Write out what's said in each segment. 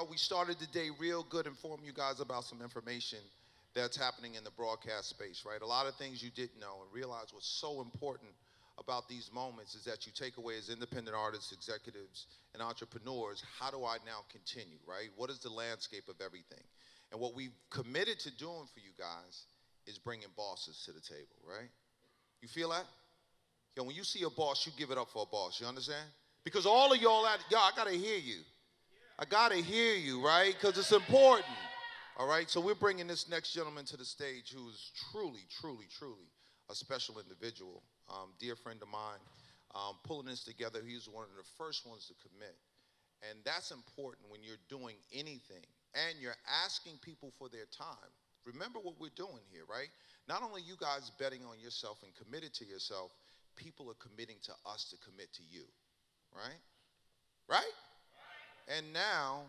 We started the day real good, informing you guys about some information that's happening in the broadcast space, right? A lot of things you didn't know, and realize what's so important about these moments is that you take away as independent artists, executives, and entrepreneurs, how do I now continue, right? What is the landscape of everything? And what we've committed to doing for you guys is bringing bosses to the table, right? You feel that? Yo, when you see a boss, you give it up for a boss, you understand? Because all of y'all, I gotta hear you. I gotta hear you, right? Because it's important. All right, so we're bringing this next gentleman to the stage who is truly, truly, truly a special individual. Dear friend of mine, pulling this together, he was one of the first ones to commit. And that's important when you're doing anything and you're asking people for their time. Remember what we're doing here, right? Not only you guys betting on yourself and committed to yourself, people are committing to us to commit to you, right? Right? And now,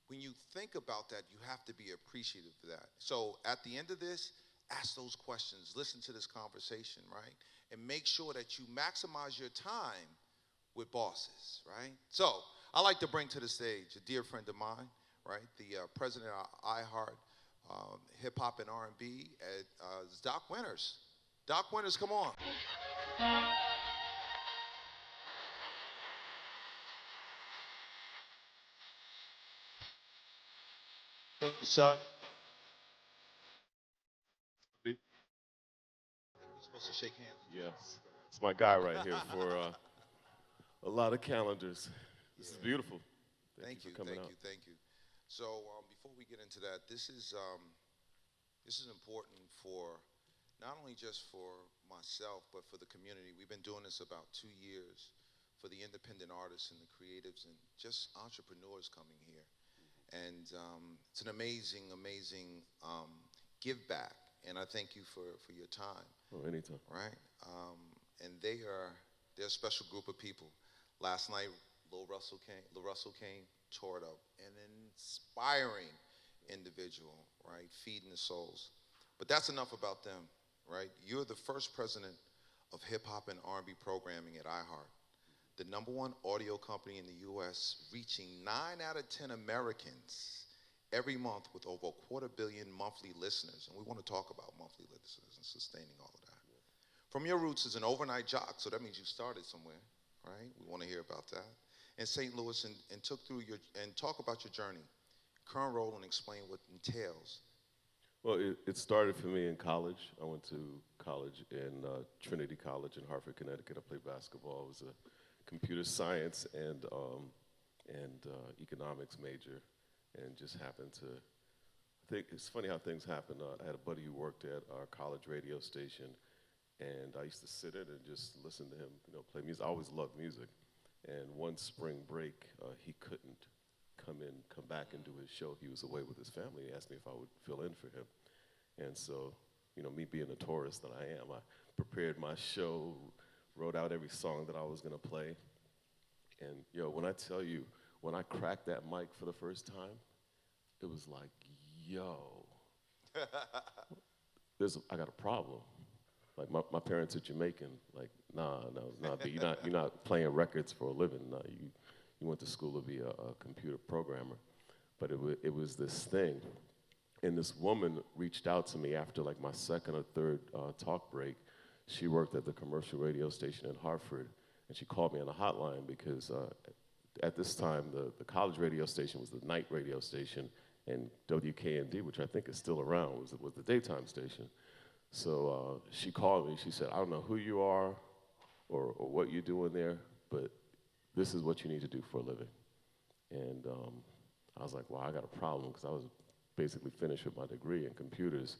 when you think about that, you have to be appreciative of that. So at the end of this, ask those questions, listen to this conversation, right? And make sure that you maximize your time with bosses, right? So I like to bring to the stage a dear friend of mine, right? The president of iHeart Hip Hop and R&B, Doc Winters. Doc Winters, come on. Son, We're supposed to shake hands. yes, it's my guy right here for a lot of calendars. This is beautiful. Thank you, for coming thank out. you, thank you. So before we get into that, this is important for not only just for myself, but for the community. We've been doing this about 2 years for the independent artists and the creatives and just entrepreneurs coming here. And it's an amazing, amazing give back. And I thank you for your time. Oh, anytime. Right? And they're a special group of people. Last night, Lil Russell came, tore it up. An inspiring individual, right? Feeding the souls. But that's enough about them, right? You're the first president of hip hop and R&B programming at iHeart, the #1 audio company in the U.S., reaching 9 out of 10 Americans every month with over 250 million monthly listeners. And we want to talk about monthly listeners and sustaining all of that. From your roots as an overnight jock, so that means you started somewhere, right? We want to hear about that. In St. Louis, and talk about your journey, current role, and explain what entails. Well, it started for me in college. I went to college in Trinity College in Hartford, Connecticut. I played basketball. I was a computer science and economics major, and just happened to think it's funny how things happen. I had a buddy who worked at our college radio station, and I used to sit in and just listen to him, play music. I always loved music. And one spring break, he couldn't come back and do his show. He was away with his family. He asked me if I would fill in for him. And so, me being a tourist that I am, I prepared my show, wrote out every song that I was gonna play. And when I tell you, when I cracked that mic for the first time, it was like, yo, I got a problem. Like my parents are Jamaican. Like, nah, B, you're not playing records for a living. Nah, you went to school to be a computer programmer. But it was this thing. And this woman reached out to me after like my second or third talk break. She worked at the commercial radio station in Hartford, and she called me on the hotline because at this time the college radio station was the night radio station, and WKND, which I think is still around, was the daytime station. So she called me. She said, I don't know who you are or what you're doing there, but this is what you need to do for a living. And I was like, wow, I got a problem, because I was basically finished with my degree in computers.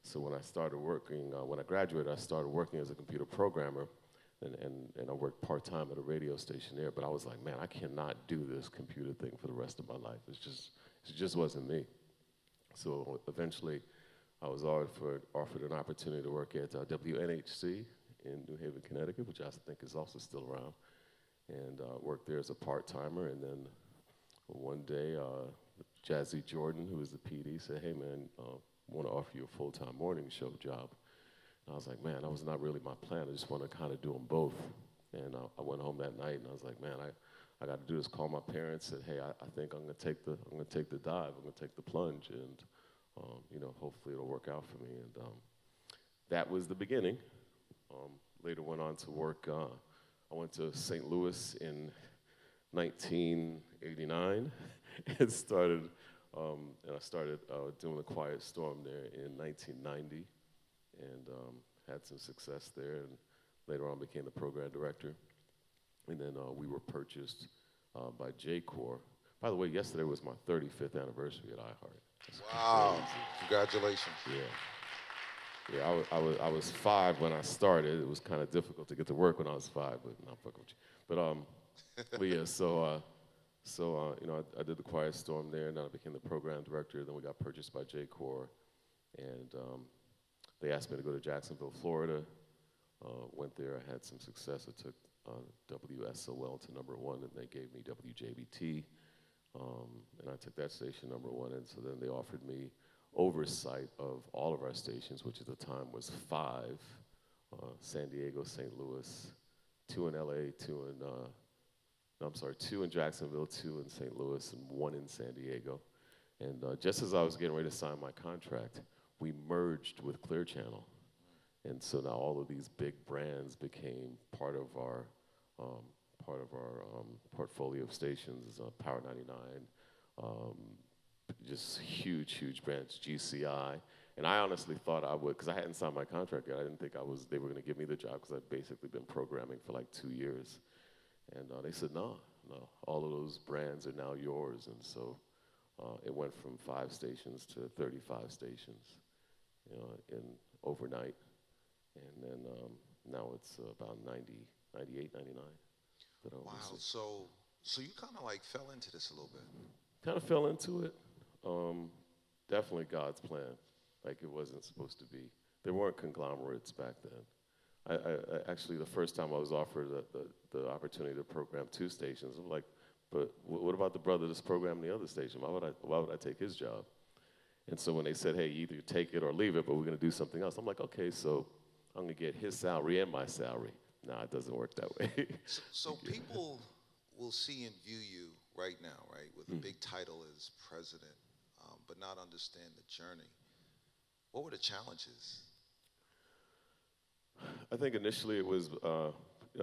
So when I started working, when I graduated, I started working as a computer programmer, and I worked part-time at a radio station there. But I was like, man, I cannot do this computer thing for the rest of my life. It just wasn't me. So eventually, I was offered an opportunity to work at WNHC in New Haven, Connecticut, which I think is also still around, and worked there as a part-timer. And then one day, Jazzy Jordan, who was the PD, said, hey man, I want to offer you a full-time morning show job. And I was like, man, that was not really my plan. I just want to kind of do them both. And I went home that night, and I was like, man, I got to do is call my parents, said, hey, I think I'm gonna take the dive, I'm gonna take the plunge, and hopefully it'll work out for me. And that was the beginning. Later went on to work. I went to St. Louis in 1989 and started doing the Quiet Storm there in 1990, and had some success there. And later on became the program director. And then we were purchased by J-Corps. By the way, yesterday was my 35th anniversary at iHeart. That's Wow! crazy. Congratulations. Yeah, I was 5 when I started. It was kind of difficult to get to work when I was 5, but not fucking with you. But yeah, so I did the Quiet Storm there, and then I became the program director. Then we got purchased by J-Corps, and they asked me to go to Jacksonville, Florida. Went there, I had some success. I took WSOL to #1, and they gave me WJBT, and I took that station #1, and so then they offered me oversight of all of our stations, which at the time was 5, San Diego, St. Louis, 2 in LA, 2 in Jacksonville, 2 in St. Louis, and 1 in San Diego. And just as I was getting ready to sign my contract, we merged with Clear Channel. And so now all of these big brands became part of our portfolio of stations, Power 99, just huge brands, GCI. And I honestly thought I would, because I hadn't signed my contract yet. I didn't think they were going to give me the job, because I'd basically been programming for like 2 years. And they said, no, all of those brands are now yours. And so it went from 5 stations to 35 stations, in overnight. And then now it's about 90, 98, 99. Wow, so you kind of like fell into this a little bit. Kind of fell into it. Definitely God's plan. Like, it wasn't supposed to be. There weren't conglomerates back then. I actually, the first time I was offered the opportunity to program 2 stations, I'm like, but what about the brother that's programming the other station? Why would I take his job? And so when they said, hey, either take it or leave it, but we're going to do something else, I'm like, okay, so I'm going to get his salary and my salary. Nah, it doesn't work that way. So people will see and view you right now, right, with a big title as president, but not understand the journey. What were the challenges? I think initially it was, I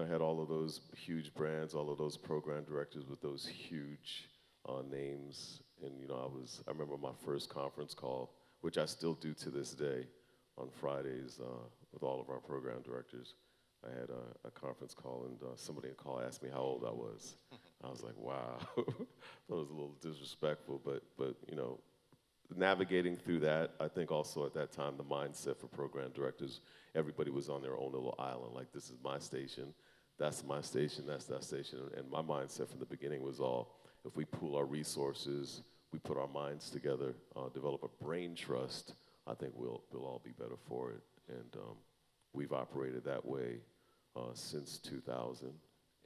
had all of those huge brands, all of those program directors with those huge names. And, I remember my first conference call, which I still do to this day on Fridays with all of our program directors. I had a conference call, and somebody in the call asked me how old I was. I was like, wow. That was a little disrespectful, but navigating through that, I think also at that time the mindset for program directors, everybody was on their own little island. Like, this is my station, that's my station, that's that station. And my mindset from the beginning was all, if we pool our resources, we put our minds together, develop a brain trust, I think we'll all be better for it. And we've operated that way since 2000,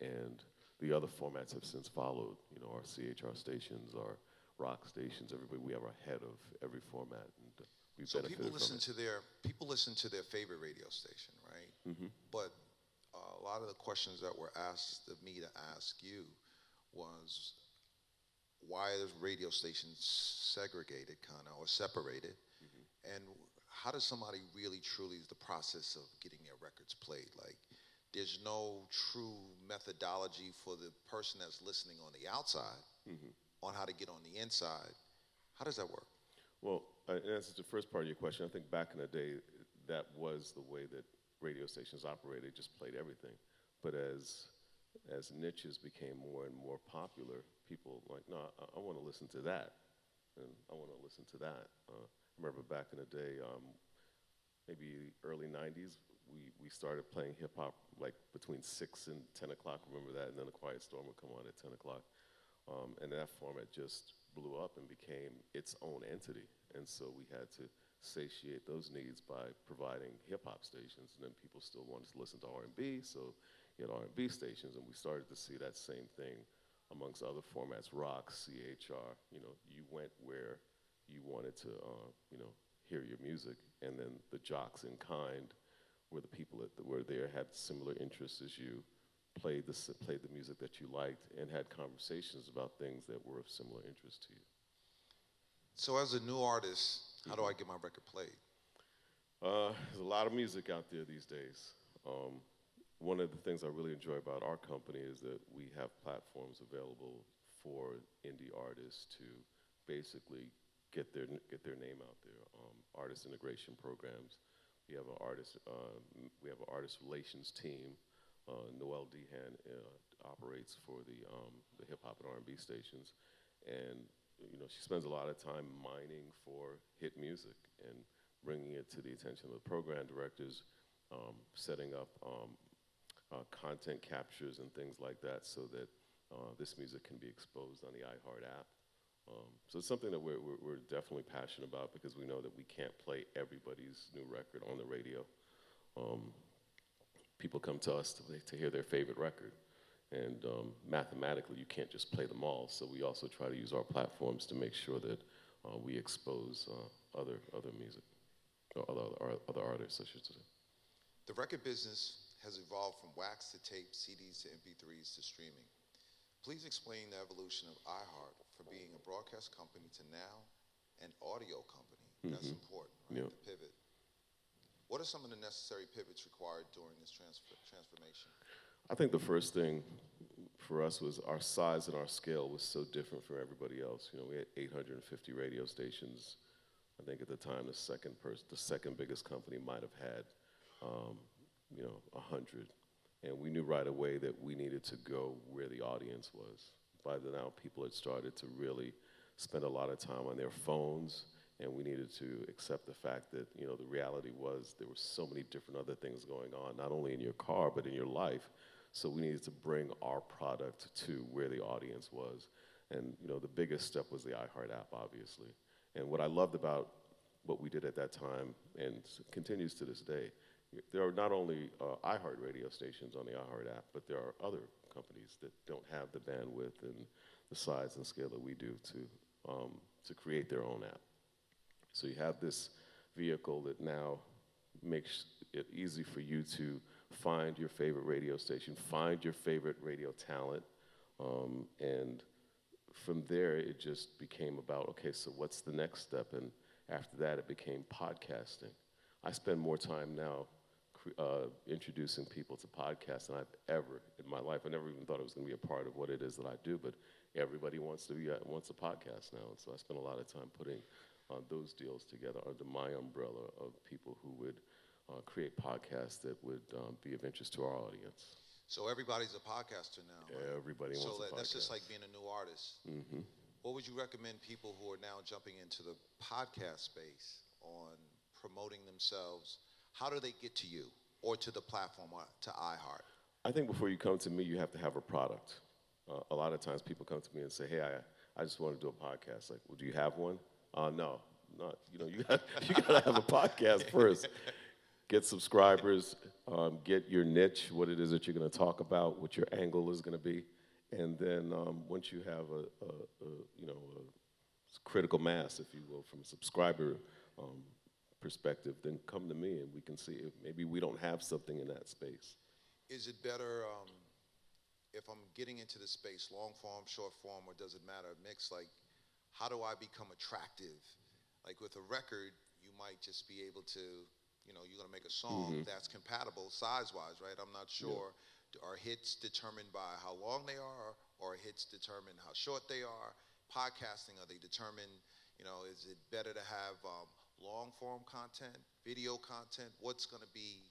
and the other formats have since followed. Our CHR stations, our rock stations, everybody. We have our head of every format, and we've benefited people listen from it. People listen to their favorite radio station, right? Mm-hmm. But a lot of the questions that were asked of me to ask you was, why is radio stations segregated, kind of, or separated? Mm-hmm. And how does somebody really truly is the process of getting their records played? Like, there's no true methodology for the person that's listening on the outside on how to get on the inside. How does that work? Well, in answer to the first part of your question, I think back in the day, that was the way that radio stations operated. They just played everything. But as niches became more and more popular, people were like, no, I want to listen to that, and I want to listen to that. I remember back in the day, maybe early 90s, we started playing hip hop like between 6 and 10 o'clock, remember that, and then the Quiet Storm would come on at 10 o'clock. And that format just blew up and became its own entity. And so we had to satiate those needs by providing hip hop stations, and then people still wanted to listen to R&B, so you had R&B stations, and we started to see that same thing amongst other formats, rock, CHR. You went where you wanted to, hear your music, and then the jocks in kind were the people that were there, had similar interests as you, played the music that you liked and had conversations about things that were of similar interest to you. So as a new artist, how do I get my record played? There's a lot of music out there these days. One of the things I really enjoy about our company is that we have platforms available for indie artists to basically get their name out there. Artist integration programs. We have an artist relations team. Noelle Dehan operates for the hip hop and R&B stations, and she spends a lot of time mining for hit music and bringing it to the attention of the program directors, setting up content captures and things like that so that this music can be exposed on the iHeart app. So it's something that we're definitely passionate about because we know that we can't play everybody's new record on the radio. People come to us to hear their favorite record, and mathematically you can't just play them all, so we also try to use our platforms to make sure that we expose other music, or other artists, I should say. The record business has evolved from wax to tape, CDs to MP3s to streaming. Please explain the evolution of iHeart from being a broadcast company to now an audio company. That's important, right? Yep. The pivot. What are some of the necessary pivots required during this transformation? I think the first thing for us was our size and our scale was so different from everybody else. We had 850 radio stations. I think at the time the second biggest company might have had 100. And we knew right away that we needed to go where the audience was. By now, people had started to really spend a lot of time on their phones, and we needed to accept the fact that, the reality was there were so many different other things going on, not only in your car, but in your life. So we needed to bring our product to where the audience was. And, the biggest step was the iHeart app, obviously. And what I loved about what we did at that time, and continues to this day, there are not only iHeart radio stations on the iHeart app, but there are other companies that don't have the bandwidth and the size and scale that we do to create their own app. So you have this vehicle that now makes it easy for you to find your favorite radio station, find your favorite radio talent, and from there it just became about, okay, so what's the next step? And after that it became podcasting. I spend more time now introducing people to podcasts than I've ever in my life. I never even thought it was going to be a part of what it is that I do, but everybody wants a podcast now, and so I spend a lot of time putting those deals together under my umbrella of people who would create podcasts that would be of interest to our audience. So everybody's a podcaster now, right? Everybody wants a podcast. So that's just like being a new artist. Mm-hmm. What would you recommend people who are now jumping into the podcast space on promoting themselves? How do they get to you or to the platform or to iHeart? I think before you come to me, you have to have a product. A lot of times people come to me and say, hey, I just want to do a podcast. Like, well, do you have one? No, not. You got to have a podcast first. Get subscribers, get your niche, what it is that you're going to talk about, what your angle is going to be. And then once you have a critical mass, if you will, from a subscriber perspective, then come to me and we can see if maybe we don't have something in that space. Is it better if I'm getting into the space, long form, short form, or does it matter, mix? Like, how do I become attractive? Like with a record, you might just be able to, you're going to make a song that's compatible size-wise, right? I'm not sure. Yeah. Are hits determined by how long they are, or hits determined how short they are? Podcasting, are they determined, is it better to have long-form content, video content? What's going to be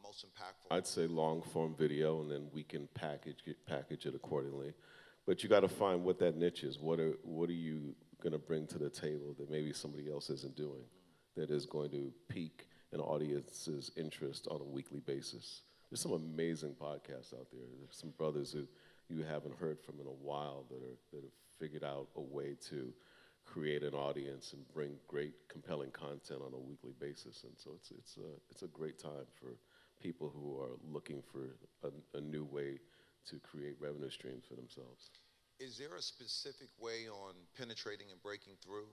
most impactful? I'd say long-form video, and then we can package it accordingly. But you got to find what that niche is. What are you going to bring to the table that maybe somebody else isn't doing, that is going to pique an audience's interest on a weekly basis? There's some amazing podcasts out there. There's some brothers who you haven't heard from in a while that have figured out a way to create an audience and bring great, compelling content on a weekly basis. And so it's a great time for people who are looking for a new way to create revenue streams for themselves. Is there a specific way on penetrating and breaking through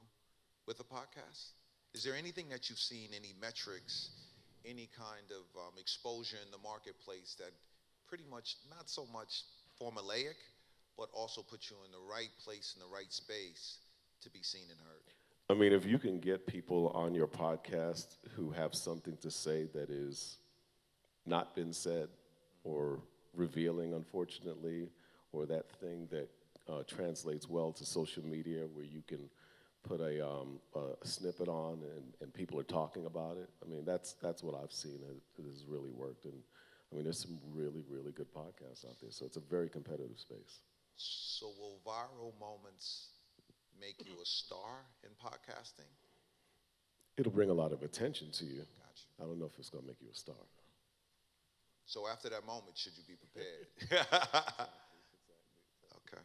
with a podcast? Is there anything that you've seen, any metrics, any kind of exposure in the marketplace that pretty much not so much formulaic, but also put you in the right place, in the right space to be seen and heard? I mean, if you can get people on your podcast who have something to say that is not been said or revealing, unfortunately, or that thing that translates well to social media where you can put a snippet on and people are talking about it. I mean, that's what I've seen that has really worked. And I mean, there's some really, really good podcasts out there. So it's a very competitive space. So will viral moments make you a star in podcasting? It'll bring a lot of attention to you. Gotcha. I don't know if it's going to make you a star. So after that moment, should you be prepared? Okay.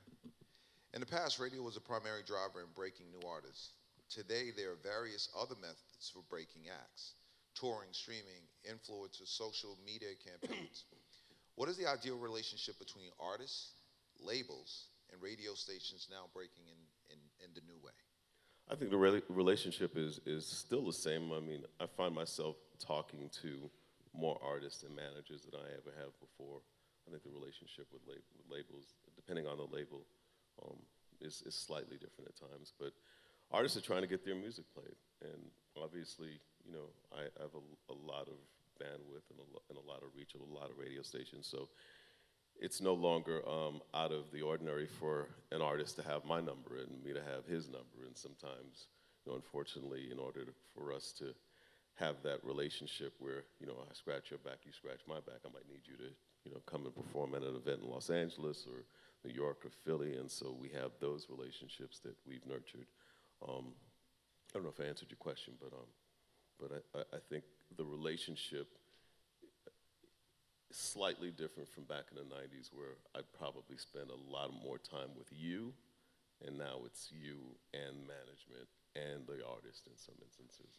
In the past, radio was a primary driver in breaking new artists. Today, there are various other methods for breaking acts: touring, streaming, influencers, social media campaigns. What is the ideal relationship between artists, labels, and radio stations now breaking in the new way? I think the relationship is still the same. I mean, I find myself talking to more artists and managers than I ever have before. I think the relationship with labels, depending on the label, is slightly different at times. But artists are trying to get their music played. And obviously, you know, I have a lot of bandwidth and a lot of reach of a lot of radio stations. So it's no longer out of the ordinary for an artist to have my number and me to have his number. And sometimes, you know, unfortunately, in order for us to have that relationship where, you know, I scratch your back, you scratch my back, I might need you to, you know, come and perform at an event in Los Angeles or New York or Philly. And so we have those relationships that we've nurtured. I don't know if I answered your question, but I think the relationship is slightly different from back in the 90s where I'd probably spend a lot more time with you, and now it's you and management and the artist in some instances.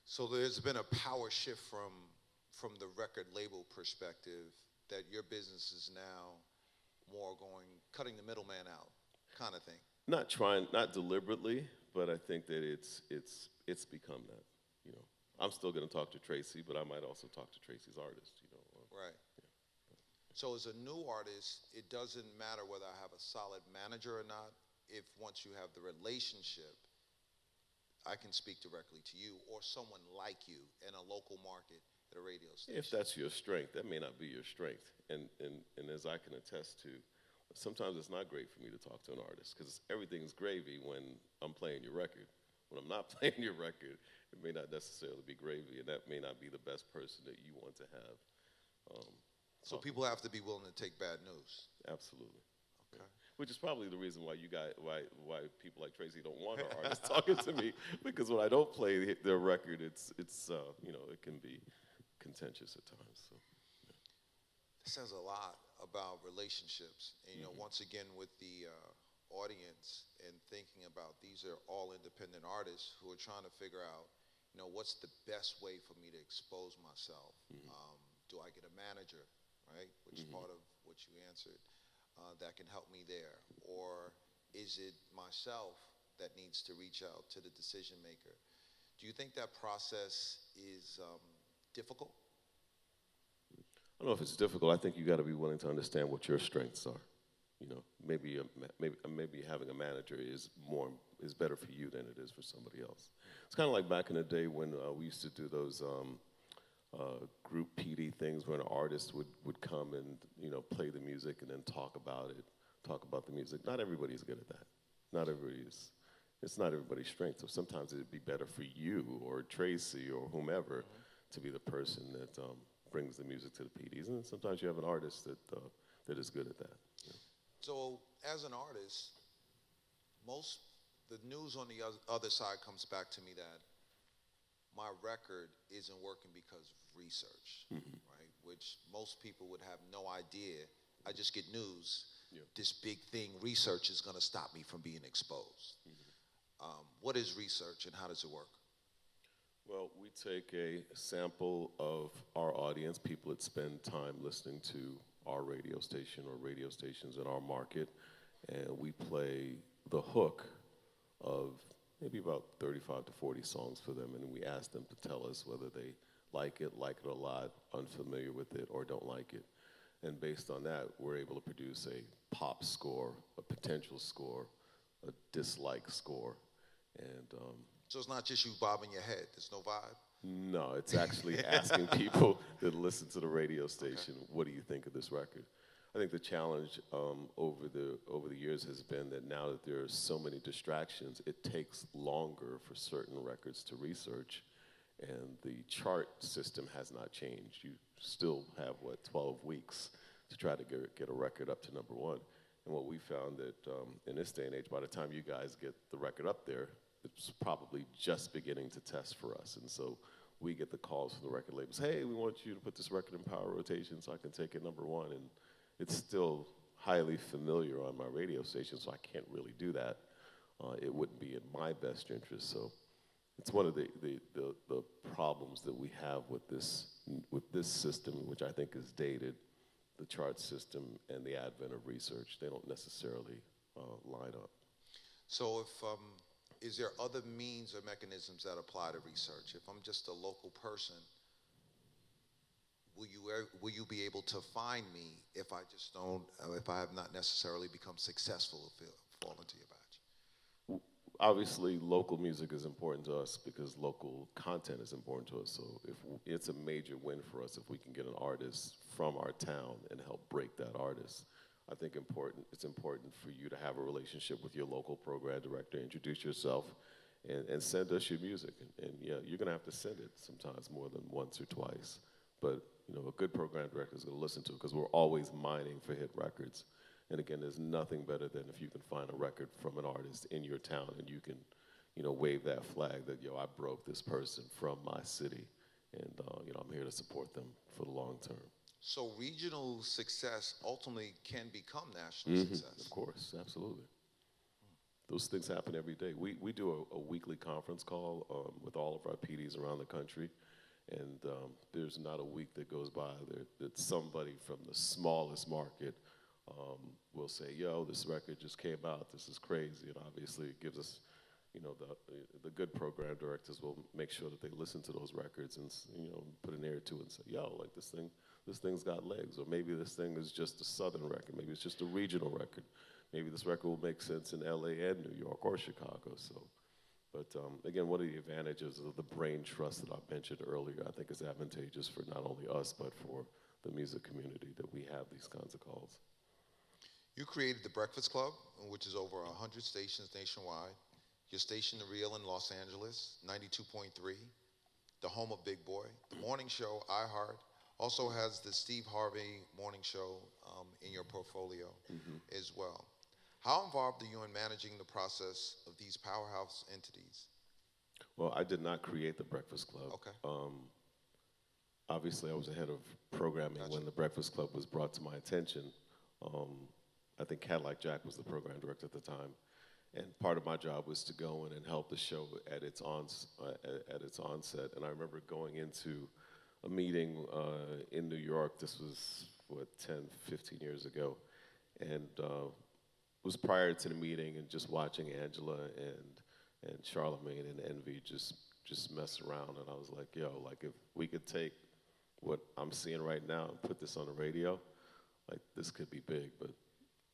So there's been a power shift from the record label perspective, that your business is now more cutting the middleman out kind of thing. Not deliberately, but I think that it's become that, you know. I'm still going to talk to Tracy, but I might also talk to Tracy's artist, you know. Right. Yeah. So as a new artist, it doesn't matter whether I have a solid manager or not. If once you have the relationship, I can speak directly to you or someone like you in a local market at a radio station. If that's your strength, that may not be your strength. And as I can attest to, sometimes it's not great for me to talk to an artist because everything's gravy when I'm playing your record. When I'm not playing your record, it may not necessarily be gravy, and that may not be the best person that you want to have. So people have to be willing to take bad news. Absolutely. Okay. Which is probably the reason why why people like Tracy don't want our artists talking to me, because when I don't play their record, it's you know, it can be contentious at times. So. It says a lot about relationships, and you know, once again with the audience and thinking about these are all independent artists who are trying to figure out, you know, what's the best way for me to expose myself. Do I get a manager, right? Which is part of what you answered, that can help me there, or is it myself that needs to reach out to the decision maker? Do you think that process is difficult? I don't know if it's difficult. I think you got to be willing to understand what your strengths are. You know, maybe having a manager is better for you than it is for somebody else. It's kind of like back in the day when we used to do those group PD things where an artist would come and, you know, play the music and then talk about the music. Not everybody's good at that. It's not everybody's strength. So sometimes it'd be better for you or Tracy or whomever to be the person that brings the music to the PDs. And sometimes you have an artist that is good at that. Yeah. So as an artist, the news on the other side comes back to me that my record isn't working because of research, right? Which most people would have no idea. I just get news. Yeah. This big thing, research, is going to stop me from being exposed. What is research and how does it work? Well, we take a sample of our audience, people that spend time listening to our radio station or radio stations in our market, and we play the hook of maybe about 35 to 40 songs for them, and we ask them to tell us whether they like it a lot, unfamiliar with it, or don't like it. And based on that, we're able to produce a pop score, a potential score, a dislike score. And So it's not just you bobbing your head. There's no vibe. no, it's actually asking people that listen to the radio station, what do you think of this record? I think the challenge over the years has been that now that there are so many distractions, it takes longer for certain records to research, and the chart system has not changed. You still have, 12 weeks to try to get a record up to number one. And what we found that in this day and age, by the time you guys get the record up there, it's probably just beginning to test for us. And so we get the calls from the record labels, hey, we want you to put this record in power rotation so I can take it number one. And it's still highly familiar on my radio station, so I can't really do that. It wouldn't be in my best interest. So it's one of the problems that we have with this system, which I think is dated, the chart system and the advent of research. They don't necessarily line up. So is there other means or mechanisms that apply to research? If I'm just a local person, will you be able to find me if I have not necessarily become successful or fall into your badge? Obviously, local music is important to us because local content is important to us. So it's a major win for us if we can get an artist from our town and help break that artist. I think it's important for you to have a relationship with your local program director, introduce yourself, and send us your music. And yeah, you're gonna have to send it sometimes more than once or twice. But a good program director is gonna listen to it because we're always mining for hit records. And again, there's nothing better than if you can find a record from an artist in your town and you can, wave that flag that, I broke this person from my city. And, I'm here to support them for the long term. So regional success ultimately can become national success. Of course, absolutely. Those things happen every day. We do a weekly conference call with all of our PDs around the country. And there's not a week that goes by that somebody from the smallest market will say, yo, this record just came out, this is crazy. And obviously it gives us, the good program directors will make sure that they listen to those records and, put an ear to it and say, yo, like this thing's got legs. Or maybe this thing is just a southern record. Maybe it's just a regional record. Maybe this record will make sense in LA and New York or Chicago. But again, one of the advantages of the brain trust that I mentioned earlier, I think is advantageous for not only us, but for the music community that we have these kinds of calls. You created the Breakfast Club, which is over 100 stations nationwide. Your station, The Real in Los Angeles, 92.3, the home of Big Boy. The morning show, iHeart, also has the Steve Harvey morning show in your portfolio as well. How involved are you in managing the process of these powerhouse entities? Well, I did not create the Breakfast Club. Okay. Obviously, I was the head of programming when the Breakfast Club was brought to my attention. I think Cadillac Jack was the program director at the time. And part of my job was to go in and help the show at its onset. And I remember going into a meeting in New York. This was, 10, 15 years ago. And it was prior to the meeting and just watching Angela and Charlemagne and Envy just mess around. And I was like, yo, like if we could take what I'm seeing right now and put this on the radio, like this could be big, but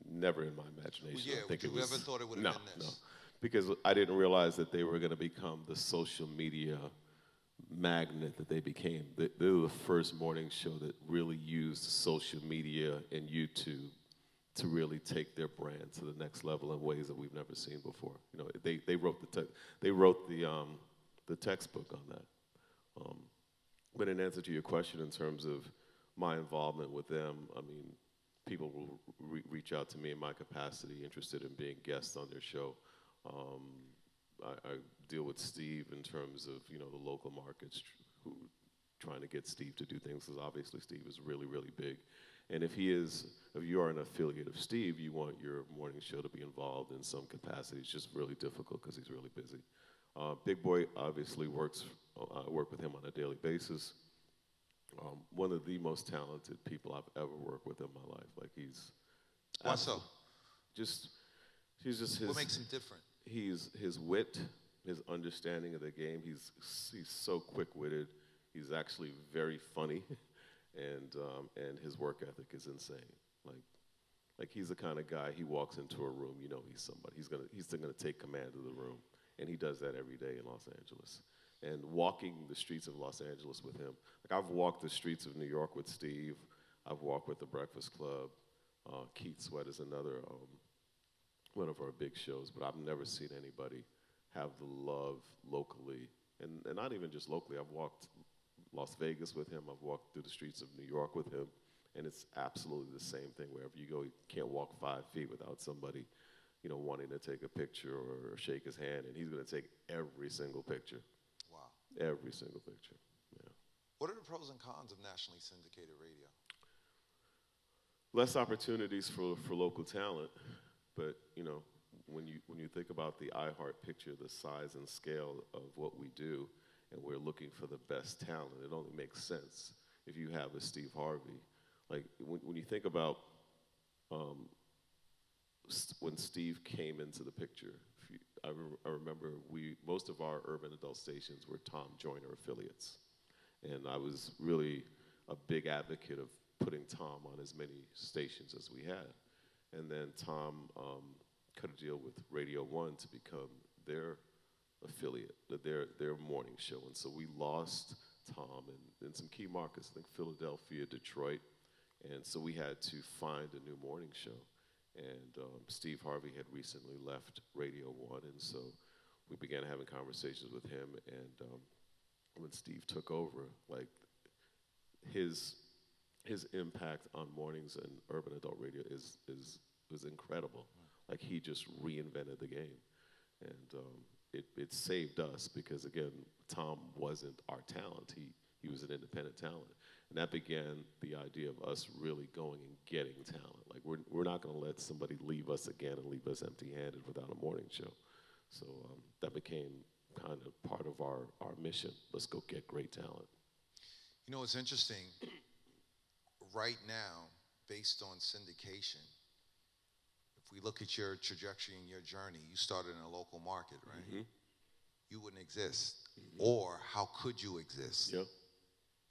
never in my imagination. Well, yeah, I think you never thought it would have been this. No, because I didn't realize that they were going to become the social media magnet that they became. They were the first morning show that really used social media and YouTube to really take their brand to the next level in ways that we've never seen before. They wrote the textbook on that. But in answer to your question, in terms of my involvement with them, I mean, people will reach out to me in my capacity, interested in being guests on their show. I deal with Steve in terms of the local markets, who trying to get Steve to do things, because obviously Steve is really, really big. And if you are an affiliate of Steve, you want your morning show to be involved in some capacity. It's just really difficult because he's really busy. Big Boy obviously I work with him on a daily basis. One of the most talented people I've ever worked with in my life. Like why so? He's just what makes him different? He's his wit, his understanding of the game. He's so quick-witted. He's actually very funny. and his work ethic is insane. Like he's the kind of guy, he walks into a room, you know he's somebody. He's still gonna take command of the room, and he does that every day in Los Angeles. And walking the streets of Los Angeles with him, like I've walked the streets of New York with Steve. I've walked with the Breakfast Club. Keith Sweat is another one of our big shows, but I've never seen anybody have the love locally, and not even just locally. I've walked Las Vegas with him. I've walked through the streets of New York with him, and it's absolutely the same thing. Wherever you go, you can't walk 5 feet without somebody, you know, wanting to take a picture or shake his hand, and he's going to take every single picture. Wow. Every single picture. Yeah. What are the pros and cons of nationally syndicated radio? Less opportunities for local talent, but you know, when you think about the iHeart picture, the size and scale of what we do, and we're looking for the best talent, it only makes sense if you have a Steve Harvey. Like when you think about when Steve came into the picture, I remember most of our urban adult stations were Tom Joyner affiliates, and I was really a big advocate of putting Tom on as many stations as we had. And then Tom cut a deal with Radio 1 to become their affiliate, their morning show. And so we lost Tom in some key markets, I think Philadelphia, Detroit. And so we had to find a new morning show. And Steve Harvey had recently left Radio 1, and so we began having conversations with him. And when Steve took over, like his impact on mornings and urban adult radio was incredible. Like he just reinvented the game, and it saved us because again, Tom wasn't our talent. He was an independent talent, and that began the idea of us really going and getting talent. Like we're not going to let somebody leave us again and leave us empty-handed without a morning show. So that became kind of part of our mission. Let's go get great talent. You know, it's interesting. Right now, based on syndication, if we look at your trajectory and your journey, you started in a local market, right? Mm-hmm. You wouldn't exist. Mm-hmm. Or how could you exist? Yep.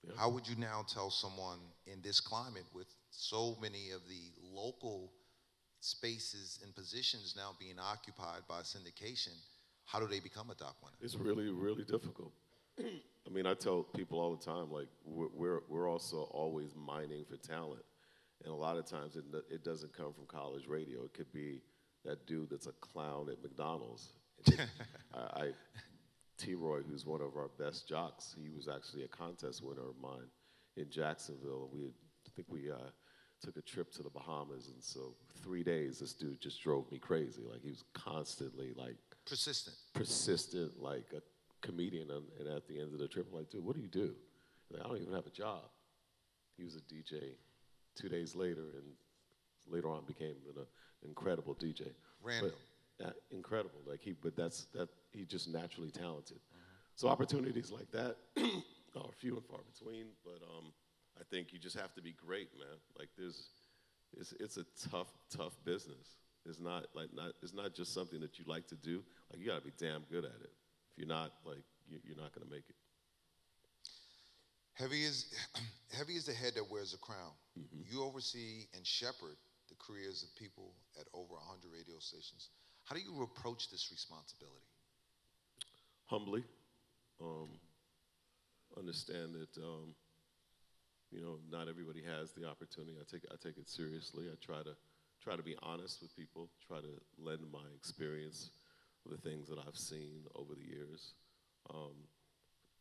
Yep. How would you now tell someone in this climate with so many of the local spaces and positions now being occupied by syndication, how do they become a Doc Wynter? It's really, really difficult. I mean, I tell people all the time, like, we're also always mining for talent. And a lot of times it doesn't come from college radio. It could be that dude that's a clown at McDonald's. T-Roy, who's one of our best jocks, he was actually a contest winner of mine in Jacksonville. I think we took a trip to the Bahamas, and so 3 days, this dude just drove me crazy. Like, he was constantly, like... Persistent, like a comedian, and at the end of the trip, I'm like, dude, what do you do? Like, I don't even have a job. He was a DJ 2 days later, and later on became an incredible DJ. Random. Incredible. Like he's just naturally talented. So opportunities like that are few and far between. But I think you just have to be great, man. Like it's a tough business. It's not just something that you like to do. Like you got to be damn good at it. If you're not, like you're not going to make it. Heavy is the head that wears a crown. Mm-hmm. You oversee and shepherd the careers of people at over 100 radio stations. How do you approach this responsibility? Humbly. Understand that not everybody has the opportunity. I take it seriously. I try to be honest with people. Try to lend my experience of the things that I've seen over the years.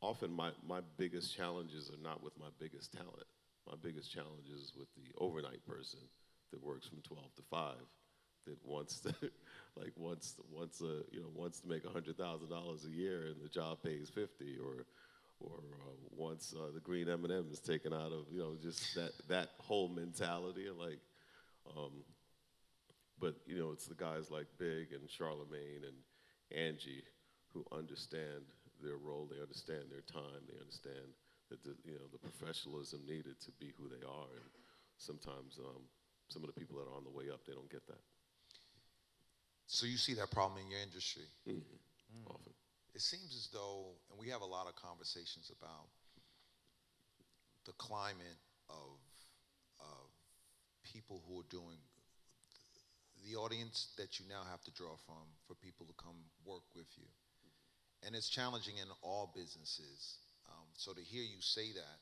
Often my biggest challenges are not with my biggest talent. My biggest challenge is with the overnight person that works from 12 to 5, that wants to wants to make $100,000 a year and the job pays $50, or wants the green M&M is taken out of just that whole mentality, and but it's the guys like Big and Charlemagne and Angie who understand their role, they understand their time, they understand that the professionalism needed to be who they are, and sometimes some of the people that are on the way up, they don't get that. So you see that problem in your industry? Mm-hmm. Often. It seems as though, and we have a lot of conversations about the climate of people who are doing the audience that you now have to draw from for people to come work with you. And it's challenging in all businesses. So to hear you say that,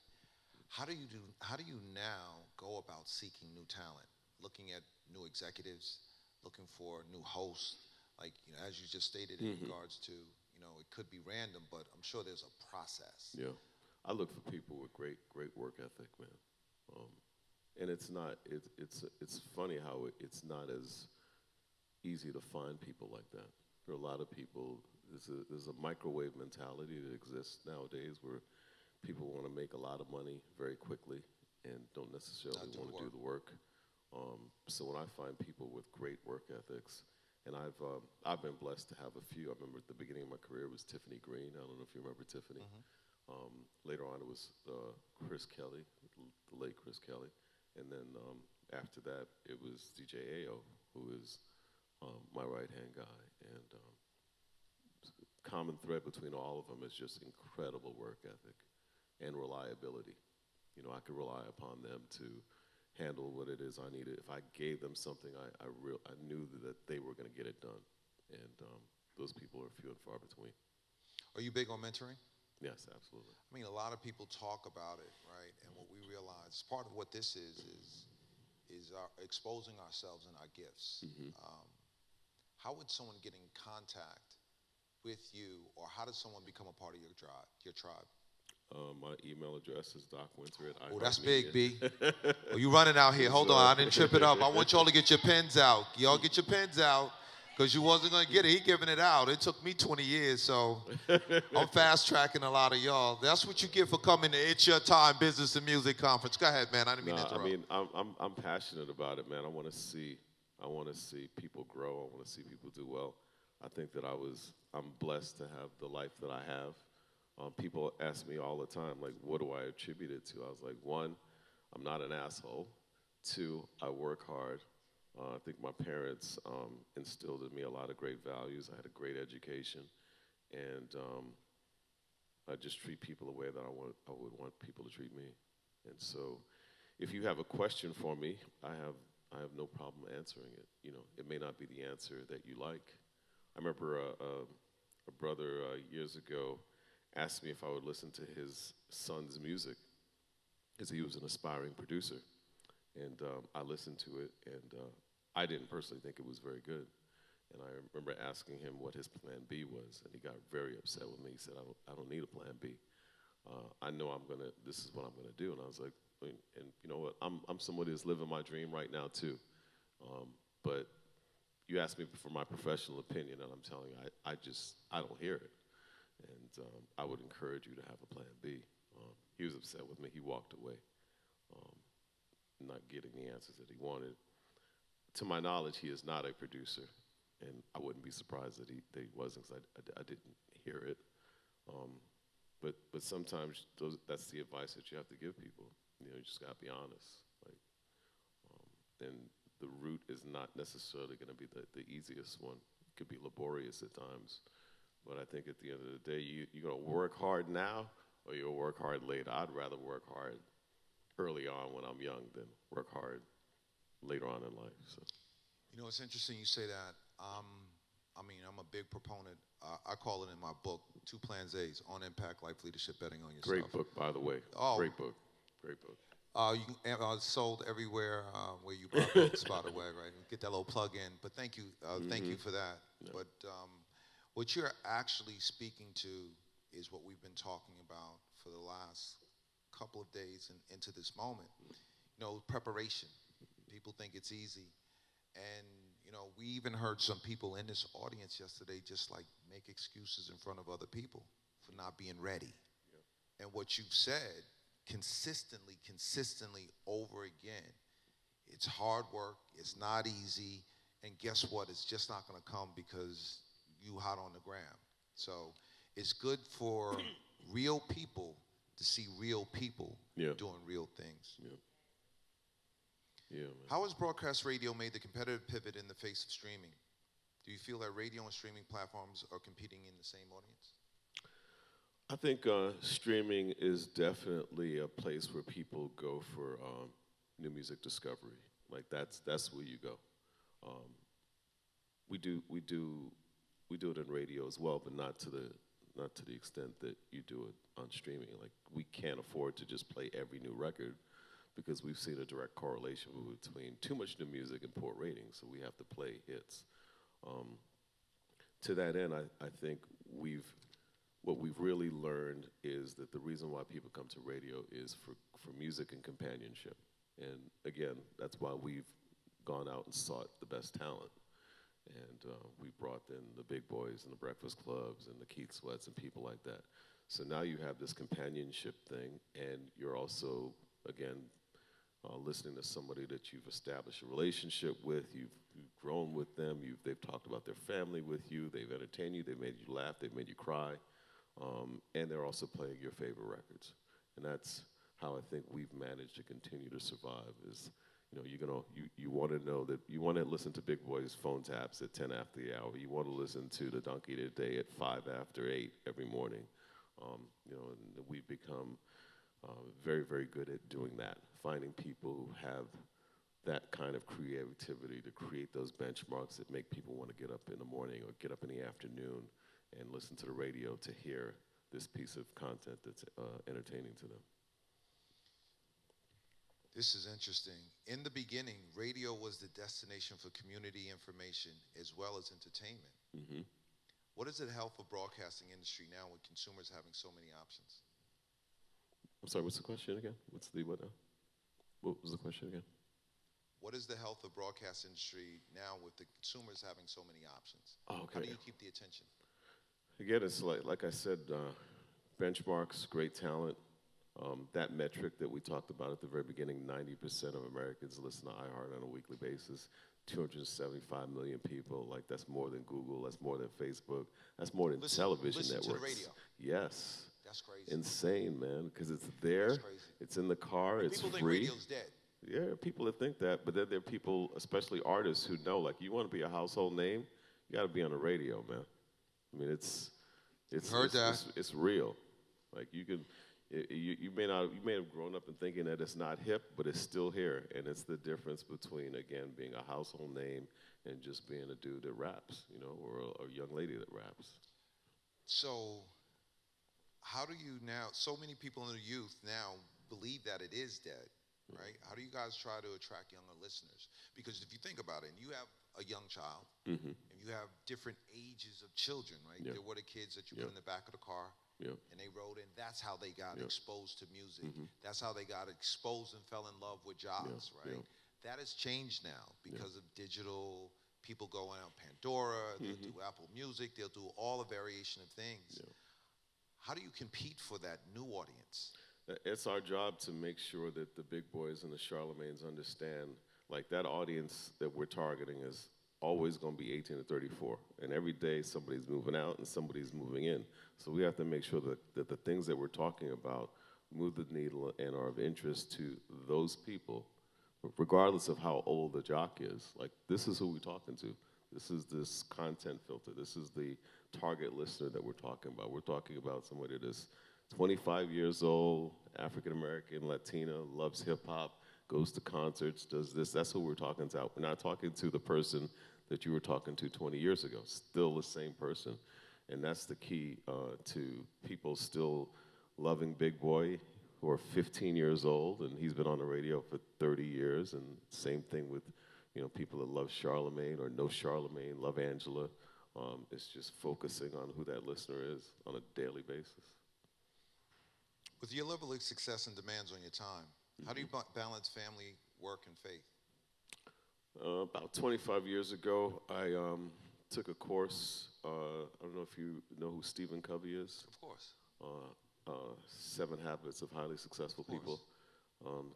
how do you now go about seeking new talent, looking at new executives, looking for new hosts, like, as you just stated in regards to, it could be random, but I'm sure there's a process. Yeah, I look for people with great work ethic, man. And it's funny how it's not as easy to find people like that. There are a lot of people. There's a microwave mentality that exists nowadays where people want to make a lot of money very quickly and don't necessarily want to do the work. So when I find people with great work ethics, and I've been blessed to have a few. I remember at the beginning of my career was Tiffany Green. I don't know if you remember Tiffany. Later on it was Chris Kelly, the late Chris Kelly, and then after that it was DJ Ayo, who is my right-hand guy. And common thread between all of them is just incredible work ethic and reliability. I could rely upon them to handle what it is I needed. If I gave them something, I knew that they were going to get it done. And those people are few and far between. Are you big on mentoring? Yes, absolutely. I mean, a lot of people talk about it, right? And what we realize, part of what this is exposing ourselves and our gifts. How would someone get in contact with you, or how does someone become a part of your tribe? My email address is Doc Wynter at iHeartMedia. Oh, that's big, B. Oh, you running out here. Hold on, I didn't trip it up. I want y'all to get your pens out. Y'all get your pens out, because you wasn't going to get it. He giving it out. It took me 20 years, so I'm fast-tracking a lot of y'all. That's what you get for coming to It's Your Time Business and Music Conference. Go ahead, man. I didn't mean to interrupt. I mean, I'm passionate about it, man. I want to see people grow. I want to see people do well. I think that I'm blessed to have the life that I have. People ask me all the time, like, what do I attribute it to? I was like, one, I'm not an asshole. Two, I work hard. I think my parents instilled in me a lot of great values. I had a great education, and I just treat people the way that I would want people to treat me. And so, if you have a question for me, I have no problem answering it. It may not be the answer that you like. I remember a brother years ago asked me if I would listen to his son's music, because he was an aspiring producer. And I listened to it, and I didn't personally think it was very good. And I remember asking him what his plan B was, and he got very upset with me. He said, I don't need a plan B. I know this is what I'm gonna do. And I was like, and you know what, I'm somebody that's living my dream right now too. But you asked me for my professional opinion, and I'm telling you, I don't hear it. And I would encourage you to have a plan B. He was upset with me. He walked away, not getting the answers that he wanted. To my knowledge, he is not a producer, and I wouldn't be surprised that he wasn't, because I didn't hear it. But sometimes that's the advice that you have to give people. You just got to be honest. And the route is not necessarily going to be the easiest one. It could be laborious at times. But I think at the end of the day, you're going to work hard now, or you'll work hard later. I'd rather work hard early on when I'm young than work hard later on in life. So. It's interesting you say that. I'm a big proponent. I call it in my book, 2 Plans A's: On Impact, Life, Leadership, Betting on Yourself. Great book, by the way. Oh. Great book. Great book. You can sold everywhere where you buy books, by the way, right? Get that little plug in. But thank you for that. Yeah. But what you're actually speaking to is what we've been talking about for the last couple of days and into this moment. Preparation. People think it's easy. And, we even heard some people in this audience yesterday just like make excuses in front of other people for not being ready. Yeah. And what you've said consistently over again, it's hard work, it's not easy, and guess what? It's just not going to come because you hot on the gram. So it's good for real people to see real people doing real things. Yeah. Yeah, man. How has broadcast radio made the competitive pivot in the face of streaming? Do you feel that radio and streaming platforms are competing in the same audience? I think streaming is definitely a place where people go for new music discovery. Like that's where you go. Um, we do we do we do it in radio as well, but not to the extent that you do it on streaming. Like we can't afford to just play every new record because we've seen a direct correlation between too much new music and poor ratings. So we have to play hits. Um, to that end, I think what we've really learned is that the reason why people come to radio is for music and companionship. And again, that's why we've gone out and sought the best talent. And we brought in the big boys and the Breakfast Clubs and the Keith Sweats and people like that. So now you have this companionship thing, and you're also, again, listening to somebody that you've established a relationship with, you've grown with them, they've talked about their family with you, they've entertained you, they've made you laugh, they've made you cry, and they're also playing your favorite records. And that's how I think we've managed to continue to survive is, you want to know that you want to listen to Big Boy's phone taps at 10 after the hour. You want to listen to the Donkey Today at 5 after 8 every morning. And we've become very, very good at doing that, finding people who have that kind of creativity to create those benchmarks that make people want to get up in the morning or get up in the afternoon and listen to the radio to hear this piece of content that's entertaining to them. This is interesting. In the beginning, radio was the destination for community information as well as entertainment. Mm-hmm. What is the health of broadcasting industry now with consumers having so many options? I'm sorry, what's the question again? What was the question again? What is the health of broadcast industry now with the consumers having so many options? Oh, okay. How do you keep the attention? Again, it's like I said, benchmarks, great talent. That metric that we talked about at the very beginning, 90% of Americans listen to iHeart on a weekly basis. 275 million people, like that's more than Google, that's more than Facebook, that's more than television networks. Listen to the radio. Yes. That's crazy. Insane, man, because it's there, it's in the car, it's people free. People think radio's dead. Yeah, people that think that, but then there are people, especially artists, who know, like, you want to be a household name, you got to be on the radio, man. I mean, it's real. Like you may have grown up and thinking that it's not hip, but it's still here, and it's the difference between, again, being a household name and just being a dude that raps, or a young lady that raps. So, how do you now? So many people in the youth now believe that it is dead, right? How do you guys try to attract younger listeners? Because if you think about it, and you have a young child, Mm-hmm. and you have different ages of children, right? Yeah. There were the kids that you Yeah. put in the back of the car. Yeah. And they rode in. That's how they got Yeah. exposed to music. Mm-hmm. That's how they got exposed and fell in love with jazz, Yeah. right? Yeah. That has changed now because of digital. People go on Pandora, they'll Mm-hmm. do Apple Music, they'll do all the variation of things. Yeah. How do you compete for that new audience? It's our job to make sure that the big boys and the Charlemagnes understand, like, that audience that we're targeting is always going to be 18 to 34. And every day somebody's moving out and somebody's moving in. So we have to make sure that the things that we're talking about move the needle and are of interest to those people, regardless of how old the jock is. Like, this is who we're talking to. This is this content filter. This is the target listener that we're talking about. We're talking about somebody that's 25 years old, African-American, Latina, loves hip-hop, goes to concerts, does this. That's who we're talking to. We're not talking to the person that you were talking to 20 years ago. Still the same person. And that's the key to people still loving Big Boy, who are 15 years old, and he's been on the radio for 30 years. And same thing with people that love Charlemagne or know Charlemagne, love Angela. It's just focusing on who that listener is on a daily basis. With your level of success and demands on your time, how do you balance family, work, and faith? About 25 years ago, I took a course. I don't know if you know who Stephen Covey is. Of course. 7 Habits of Highly Successful People.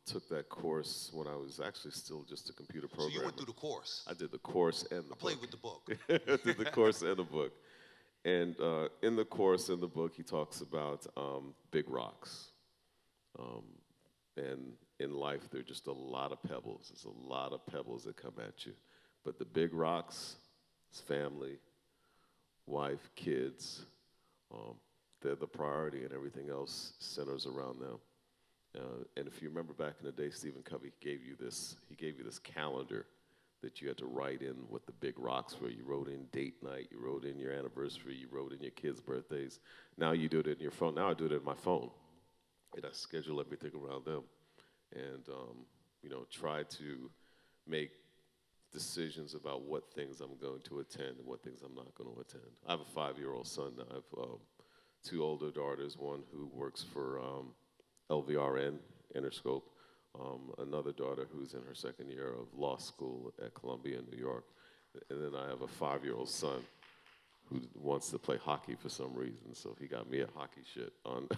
Took that course when I was actually still just a computer programmer. So you went through the course? I did the course and the book. I played with the book. I did the course and the book. And in the course and the book, he talks about big rocks. And in life, there are just a lot of pebbles. There's a lot of pebbles that come at you. But the big rocks is family, wife, kids, they're the priority, and everything else centers around them. And if you remember back in the day, Stephen Covey gave you this. He gave you this calendar that you had to write in what the big rocks were. You wrote in date night, you wrote in your anniversary, you wrote in your kids' birthdays. Now you do it in your phone. Now I do it in my phone, and I schedule everything around them, and try to make decisions about what things I'm going to attend and what things I'm not going to attend. I have a 5-year-old son now. I have 2 older daughters, one who works for LVRN, Interscope, another daughter who's in her 2nd year of law school at Columbia in New York, and then I have a 5-year-old son who wants to play hockey for some reason, so he got me a hockey shit on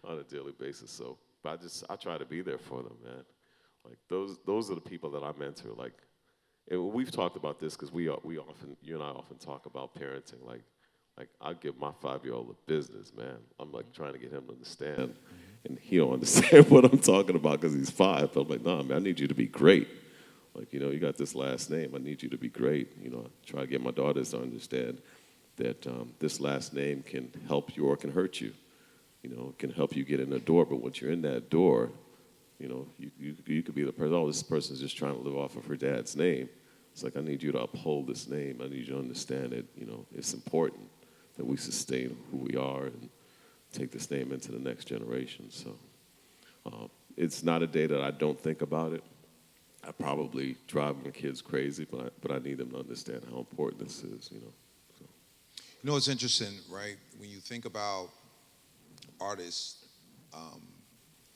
on a daily basis. So, but I try to be there for them, man. Like those are the people that I mentor. Like, and we've talked about this because we often, you and I often talk about parenting. Like I give my 5-year-old a business, man. I'm like trying to get him to understand, and he don't understand what I'm talking about because he's 5. But I'm like, nah, man, I need you to be great. Like, you got this last name. I need you to be great. I try to get my daughters to understand that this last name can help you or can hurt you. It can help you get in the door, but once you're in that door, you could be the person, oh, this person's just trying to live off of her dad's name. It's like, I need you to uphold this name. I need you to understand it. It's important that we sustain who we are and take this name into the next generation. So it's not a day that I don't think about it. I probably drive my kids crazy, but I need them to understand how important this is, So. It's interesting, right? When you think about artists,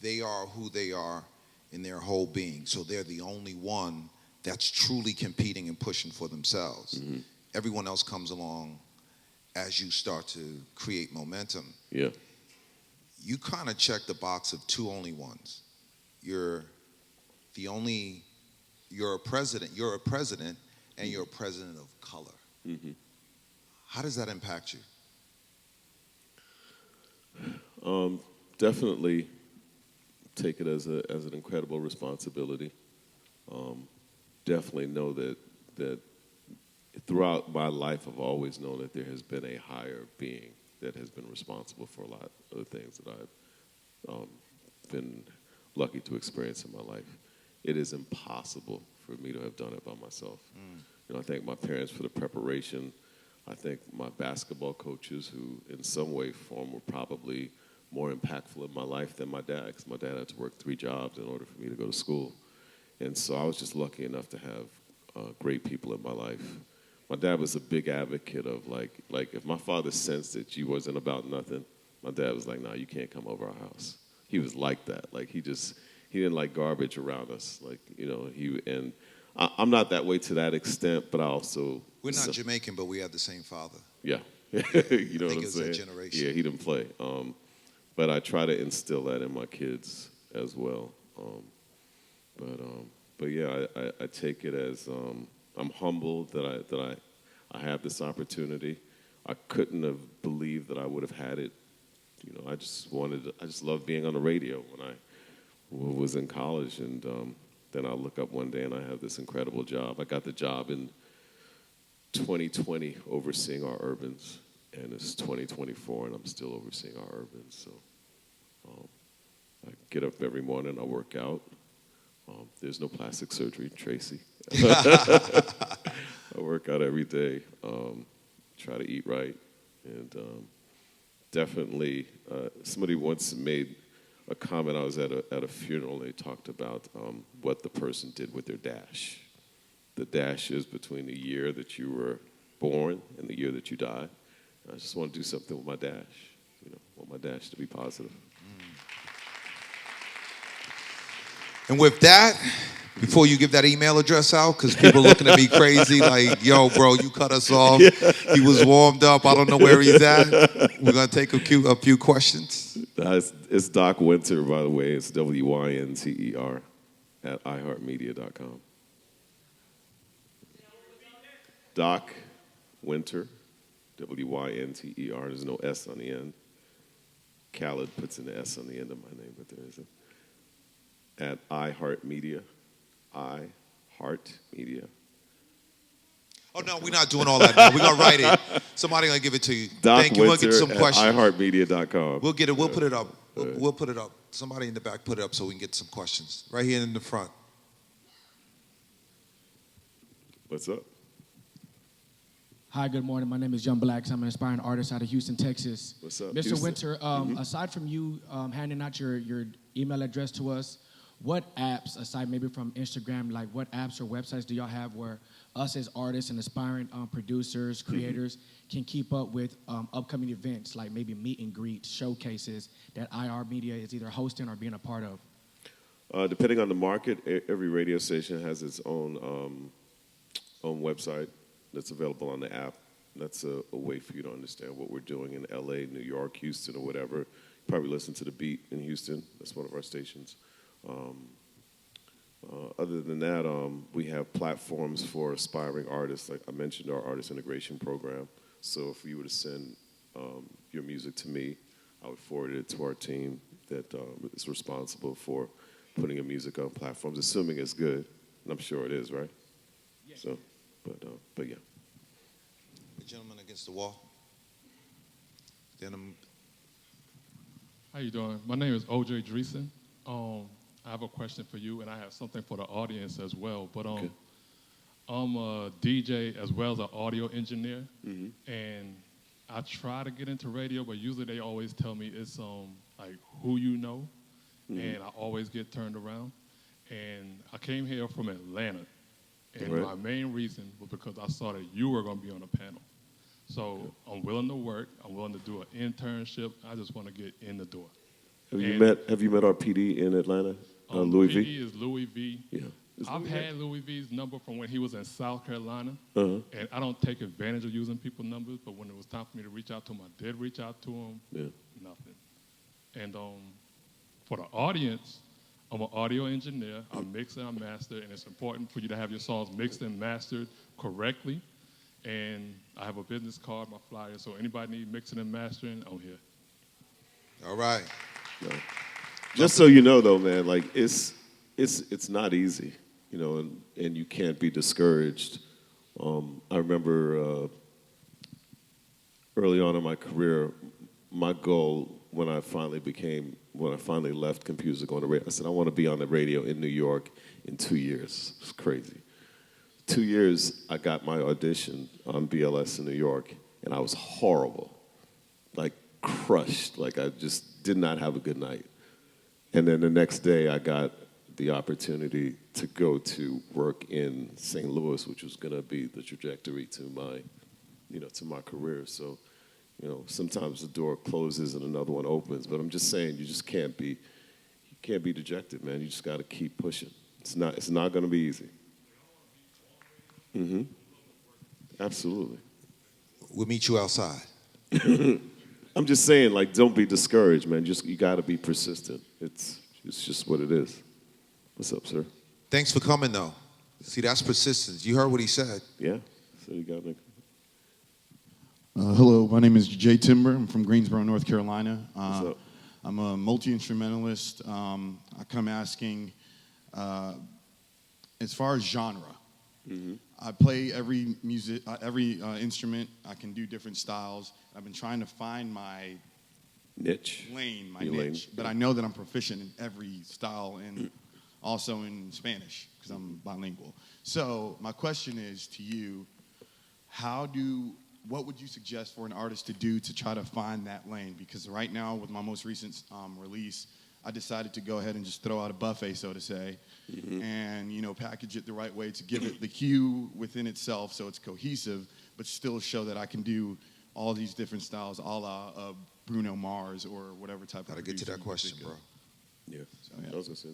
they are who they are in their whole being. So they're the only one that's truly competing and pushing for themselves. Mm-hmm. Everyone else comes along as you start to create momentum. Yeah. You kind of check the box of 2 only ones. You're a president, and you're a president of color. Mm-hmm. How does that impact you? Definitely take it as an incredible responsibility. Definitely know that throughout my life, I've always known that there has been a higher being that has been responsible for a lot of the things that I've been lucky to experience in my life. It is impossible for me to have done it by myself. I thank my parents for the preparation. I think my basketball coaches, who in some way, form were probably more impactful in my life than my dad, because my dad had to work 3 jobs in order for me to go to school. And so I was just lucky enough to have great people in my life. My dad was a big advocate of, like if my father sensed that you wasn't about nothing, my dad was like, nah, you can't come over our house. He was like that. Like, he didn't like garbage around us. Like, I'm not that way to that extent, but I also... We're not Jamaican, but we have the same father. Yeah. You know what I'm saying? I think it's that generation. Yeah, he didn't play. But I try to instill that in my kids as well. But yeah, I take it as I'm humbled that I have this opportunity. I couldn't have believed that I would have had it. I just loved being on the radio when I was in college, and then I look up one day and I have this incredible job. I got the job in 2020 overseeing our urbans, and it's 2024 and I'm still overseeing our urbans. So I get up every morning, I work out. There's no plastic surgery, Tracy. I work out every day, try to eat right, and definitely somebody once made a comment. I was at a funeral, and they talked about what the person did with their dash. The dash is between the year that you were born and the year that you die. I just want to do something with my dash. Want my dash to be positive. And with that, before you give that email address out, because people are looking at me crazy, like, yo, bro, you cut us off. Yeah. He was warmed up. I don't know where he's at. We're going to take a few questions. It's Doc Wynter, by the way. It's Wynter at iHeartMedia.com. Doc Wynter, Wynter. There's no S on the end. Khaled puts an S on the end of my name, but there isn't. At iHeartMedia, iHeartMedia. Oh no, we're not doing all that now. We're gonna write it. Somebody gonna give it to you. Doc Thank you. We'll get Wynter some at questions. iHeartMedia.com. We'll get it. We'll put it up. We'll put it up. Somebody in the back put it up so we can get some questions. Right here in the front. What's up? Hi, good morning. My name is Young Blacks. I'm an aspiring artist out of Houston, Texas. What's up, Mr. Houston? Wynter, aside from you handing out your email address to us, what apps, aside maybe from Instagram, like what apps or websites do y'all have where us as artists and aspiring producers, creators can keep up with upcoming events, like maybe meet and greet, showcases that iHeartMedia is either hosting or being a part of? Depending on the market, every radio station has its own website that's available on the app. That's a way for you to understand what we're doing in LA, New York, Houston, or whatever. You probably listen to The Beat in Houston. That's one of our stations. Other than that, we have platforms for aspiring artists. Like I mentioned, our artist integration program. So if you were to send your music to me, I would forward it to our team that is responsible for putting your music on platforms, assuming it's good. And I'm sure it is, right? Yeah. So, but yeah. The gentleman against the wall. Then How you doing? My name is OJ Dreesen. I have a question for you, and I have something for the audience as well. But Okay. I'm a DJ as well as an audio engineer, and I try to get into radio, but usually they always tell me it's like who you know, and I always get turned around. And I came here from Atlanta, and Right. my main reason was because I saw that you were going to be on a panel. So I'm willing to work. I'm willing to do an internship. I just want to get in the door. Have you met our PD in Atlanta, Louis V? PD is Louis V. Yeah. I've had Louis V's number from when he was in South Carolina, Uh-huh. and I don't take advantage of using people's numbers, but when it was time for me to reach out to him, I did reach out to him. Yeah. Nothing. And for the audience, I'm an audio engineer. I mix and I master, and it's important for you to have your songs mixed and mastered correctly. And I have a business card, my flyer, so anybody need mixing and mastering, I'm here. all right. No. Just so you know, though, man, like it's not easy, you know, and you can't be discouraged. I remember early on in my career, my goal when I finally left computers to go on the radio, I said I want to be on the radio in New York in 2 years. It's crazy. 2 years, I got my audition on BLS in New York, and I was horrible, like crushed. Like I just did not have a good night. And then the next day, I got the opportunity to go to work in St. Louis, which was going to be the trajectory to my career. So, you know, sometimes the door closes and another one opens. But I'm just saying, you just can't be dejected, man. You just got to keep pushing. It's not going to be easy. Mm-hmm. Absolutely. We'll meet you outside. I'm just saying, like, don't be discouraged, man. You got to be persistent. It's just what it is. What's up, sir? Thanks for coming, though. See, that's persistence. You heard what he said. Yeah. So you got me. Hello, my name is Jay Timber. I'm from Greensboro, North Carolina. What's up? I'm a multi-instrumentalist. I come asking, as far as genre, I play every instrument. I can do different styles. I've been trying to find my Niche. lane, my Your niche. lane. But I know that I'm proficient in every style and also in Spanish because I'm bilingual. So my question is to you, what would you suggest for an artist to do to try to find that lane? Because right now, with my most recent release, I decided to go ahead and just throw out a buffet, so to say, and package it the right way to give it the cue within itself, so it's cohesive, but still show that I can do all these different styles, a la Bruno Mars or whatever type Gotta of. get to that question, bro. Yeah. So, yeah. I was gonna say.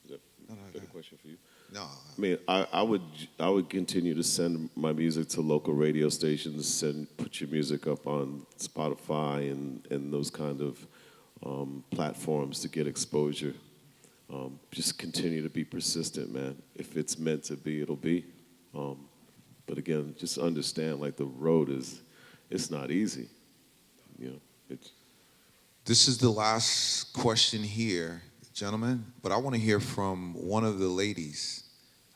Is that No. a question for you? No. I mean, I would continue to send my music to local radio stations, put your music up on Spotify and those kind of platforms to get exposure. Just continue to be persistent, man. If it's meant to be, it'll be. But again, just understand, like the road it's not easy. This is the last question here, gentlemen, but I want to hear from one of the ladies.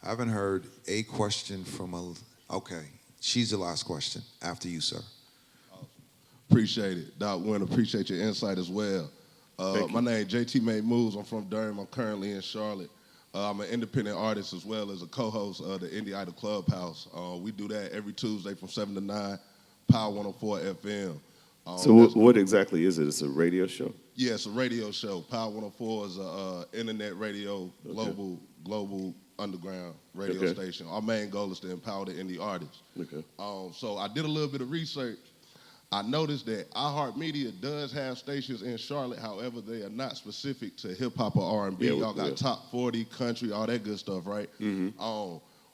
I haven't heard a question from okay, She's the last question. After you, sir. Appreciate it. Doc Wynter, appreciate your insight as well. My name is JT Made Moves. I'm from Durham. I'm currently in Charlotte. I'm an independent artist as well as a co-host of the Indie Idol Clubhouse. We do that every Tuesday from 7 to 9, Pough 104 FM. So what exactly is it? It's a radio show? Yeah, it's a radio show. Pough 104 is a internet radio, global underground radio station. Our main goal is to empower the indie artists. Okay. So I did a little bit of research. I noticed that iHeartMedia does have stations in Charlotte. However, they are not specific to hip hop or R&B. Y'all got top 40, country, all that good stuff, right?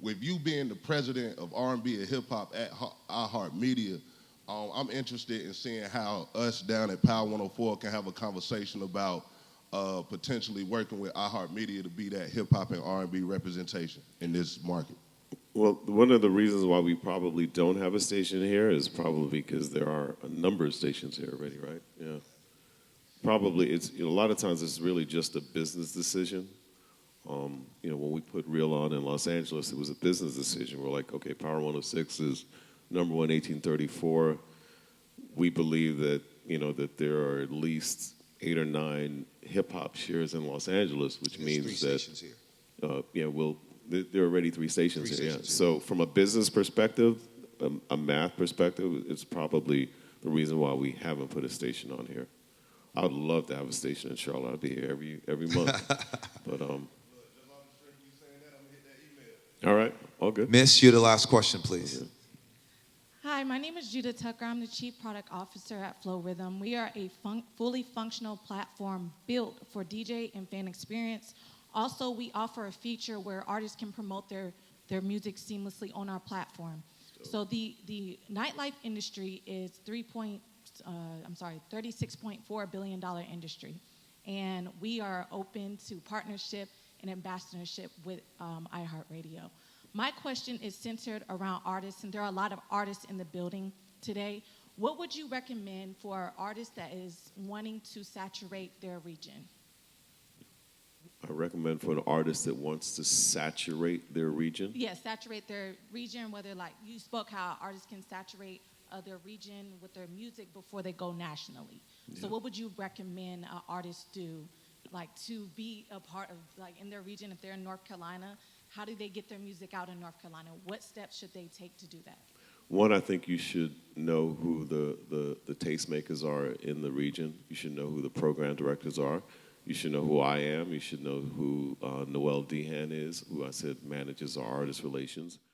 With you being the president of R&B and hip hop at iHeartMedia, I'm interested in seeing how us down at Pough 104 can have a conversation about potentially working with iHeartMedia to be that hip hop and R&B representation in this market. Well, one of the reasons why we probably don't have a station here is probably because there are a number of stations here already, right? Yeah. Probably it's a lot of times it's really just a business decision. When we put Real on in Los Angeles, it was a business decision. We're like, okay, Power 106 is number one 1834. We believe that that there are at least 8 or 9 hip hop shares in Los Angeles, which means that there are already 3 stations here. So from a business perspective, a math perspective, it's probably the reason why we haven't put a station on here. I would love to have a station in Charlotte. I'd be here every month. But all right, all good. Miss, you're the last question, please. Okay. Hi, my name is Judah Tucker. I'm the Chief Product Officer at Flow Rhythm. We are a fully functional platform built for DJ and fan experience. Also, we offer a feature where artists can promote their music seamlessly on our platform. So the nightlife industry is $36.4 billion industry. And we are open to partnership and ambassadorship with iHeartRadio. My question is centered around artists, and there are a lot of artists in the building today. What would you recommend for an artist that is wanting to saturate their region? I recommend for an artist that wants to saturate their region. Yes, saturate their region, whether like you spoke how artists can saturate their region with their music before they go nationally. Yeah. So what would you recommend artists do to be a part of in their region? If they're in North Carolina, how do they get their music out in North Carolina? What steps should they take to do that? One, I think you should know who the tastemakers are in the region. You should know who the program directors are. You should know who I am. You should know who Noel Dehan is, who I said manages our artist relations.